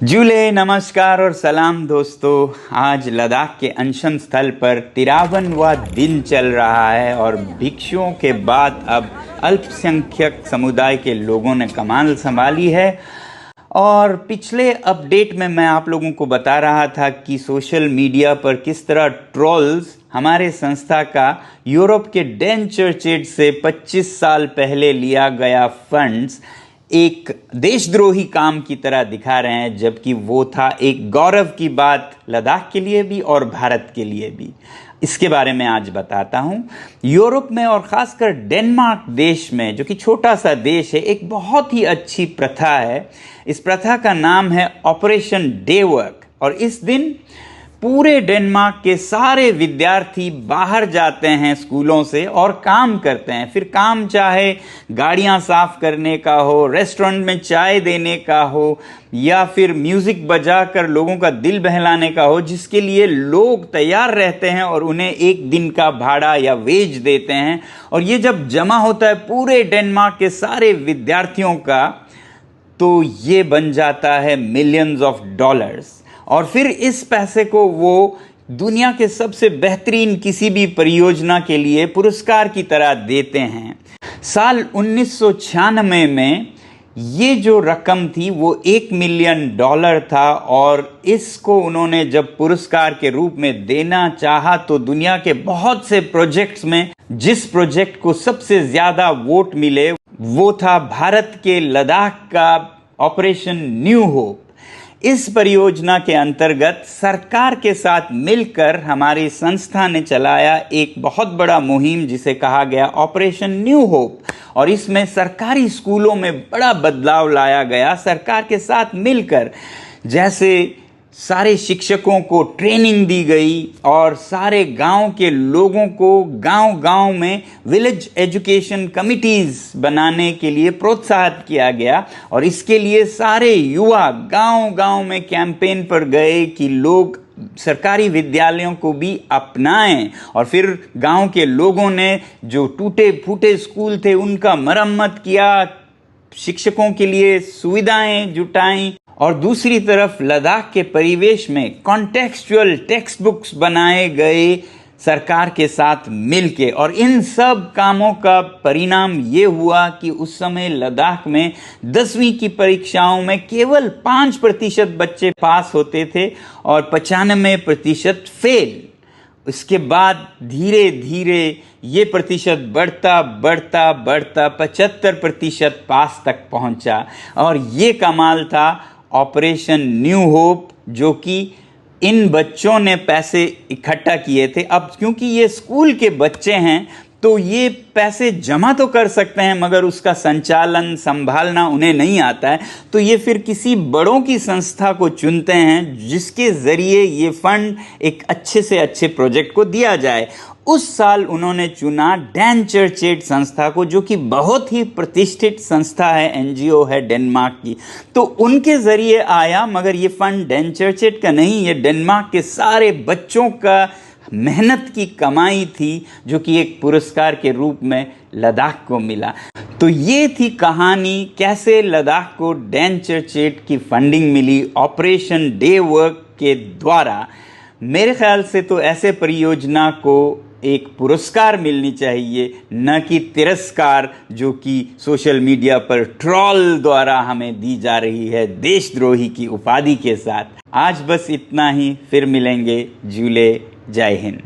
जूले नमस्कार और सलाम दोस्तों। आज लद्दाख के अनशन स्थल पर 53वां दिन चल रहा है और भिक्षुओं के बाद अब अल्पसंख्यक समुदाय के लोगों ने कमान संभाली है। और पिछले अपडेट में मैं आप लोगों को बता रहा था कि सोशल मीडिया पर किस तरह ट्रोल्स हमारे संस्था का यूरोप के डैन चर्चेड से 25 साल पहले लिया गया फंड्स एक देशद्रोही काम की तरह दिखा रहे हैं, जबकि वो था एक गौरव की बात लद्दाख के लिए भी और भारत के लिए भी। इसके बारे में आज बताता हूं। यूरोप में और ख़ासकर डेनमार्क देश में, जो कि छोटा सा देश है, एक बहुत ही अच्छी प्रथा है। इस प्रथा का नाम है ऑपरेशन डे वर्क। और इस दिन पूरे डेनमार्क के सारे विद्यार्थी बाहर जाते हैं स्कूलों से और काम करते हैं। फिर काम चाहे गाड़ियां साफ करने का हो, रेस्टोरेंट में चाय देने का हो, या फिर म्यूजिक बजाकर लोगों का दिल बहलाने का हो, जिसके लिए लोग तैयार रहते हैं और उन्हें एक दिन का भाड़ा या वेज देते हैं। और ये जब जमा होता है पूरे डेनमार्क के सारे विद्यार्थियों का, तो ये बन जाता है मिलियंस ऑफ डॉलर्स। और फिर इस पैसे को वो दुनिया के सबसे बेहतरीन किसी भी परियोजना के लिए पुरस्कार की तरह देते हैं। साल 1996 में ये जो रकम थी वो $1 मिलियन था। और इसको उन्होंने जब पुरस्कार के रूप में देना चाहा तो दुनिया के बहुत से प्रोजेक्ट्स में जिस प्रोजेक्ट को सबसे ज़्यादा वोट मिले वो था भारत के लद्दाख का ऑपरेशन न्यू होप। इस परियोजना के अंतर्गत सरकार के साथ मिलकर हमारी संस्था ने चलाया एक बहुत बड़ा मुहिम जिसे कहा गया ऑपरेशन न्यू होप। और इसमें सरकारी स्कूलों में बड़ा बदलाव लाया गया सरकार के साथ मिलकर। जैसे सारे शिक्षकों को ट्रेनिंग दी गई और सारे गांव के लोगों को गांव-गांव में विलेज एजुकेशन कमिटीज़ बनाने के लिए प्रोत्साहित किया गया। और इसके लिए सारे युवा गांव-गांव में कैंपेन पर गए कि लोग सरकारी विद्यालयों को भी अपनाएं। और फिर गांव के लोगों ने जो टूटे फूटे स्कूल थे उनका मरम्मत किया, शिक्षकों के लिए सुविधाएं जुटाई। और दूसरी तरफ लद्दाख के परिवेश में कॉन्टेक्सचुअल टेक्स्ट बुक्स बनाए गए सरकार के साथ मिलके। और इन सब कामों का परिणाम ये हुआ कि उस समय लद्दाख में 10वीं की परीक्षाओं में केवल 5% बच्चे पास होते थे और 95% फेल। इसके बाद धीरे धीरे ये प्रतिशत बढ़ता 75% पास तक पहुंचा। और ये कमाल था ऑपरेशन न्यू होप, जो कि इन बच्चों ने पैसे इकट्ठा किए थे। अब क्योंकि ये स्कूल के बच्चे हैं तो ये पैसे जमा तो कर सकते हैं, मगर उसका संचालन संभालना उन्हें नहीं आता है। तो ये फिर किसी बड़ों की संस्था को चुनते हैं जिसके ज़रिए ये फंड एक अच्छे से अच्छे प्रोजेक्ट को दिया जाए। उस साल उन्होंने चुना डैन चर्चेड संस्था को, जो कि बहुत ही प्रतिष्ठित संस्था है, एनजीओ है डेनमार्क की। तो उनके ज़रिए आया, मगर ये फंड डैन चर्चेड का नहीं, ये डेनमार्क के सारे बच्चों का मेहनत की कमाई थी, जो कि एक पुरस्कार के रूप में लद्दाख को मिला। तो ये थी कहानी कैसे लद्दाख को डैन चर्चेड की फंडिंग मिली ऑपरेशन डे वर्क के द्वारा। मेरे ख्याल से तो ऐसे परियोजना को एक पुरस्कार मिलनी चाहिए, न कि तिरस्कार, जो कि सोशल मीडिया पर ट्रोल द्वारा हमें दी जा रही है देशद्रोही की उपाधि के साथ। आज बस इतना ही, फिर मिलेंगे। जूले, जय हिंद।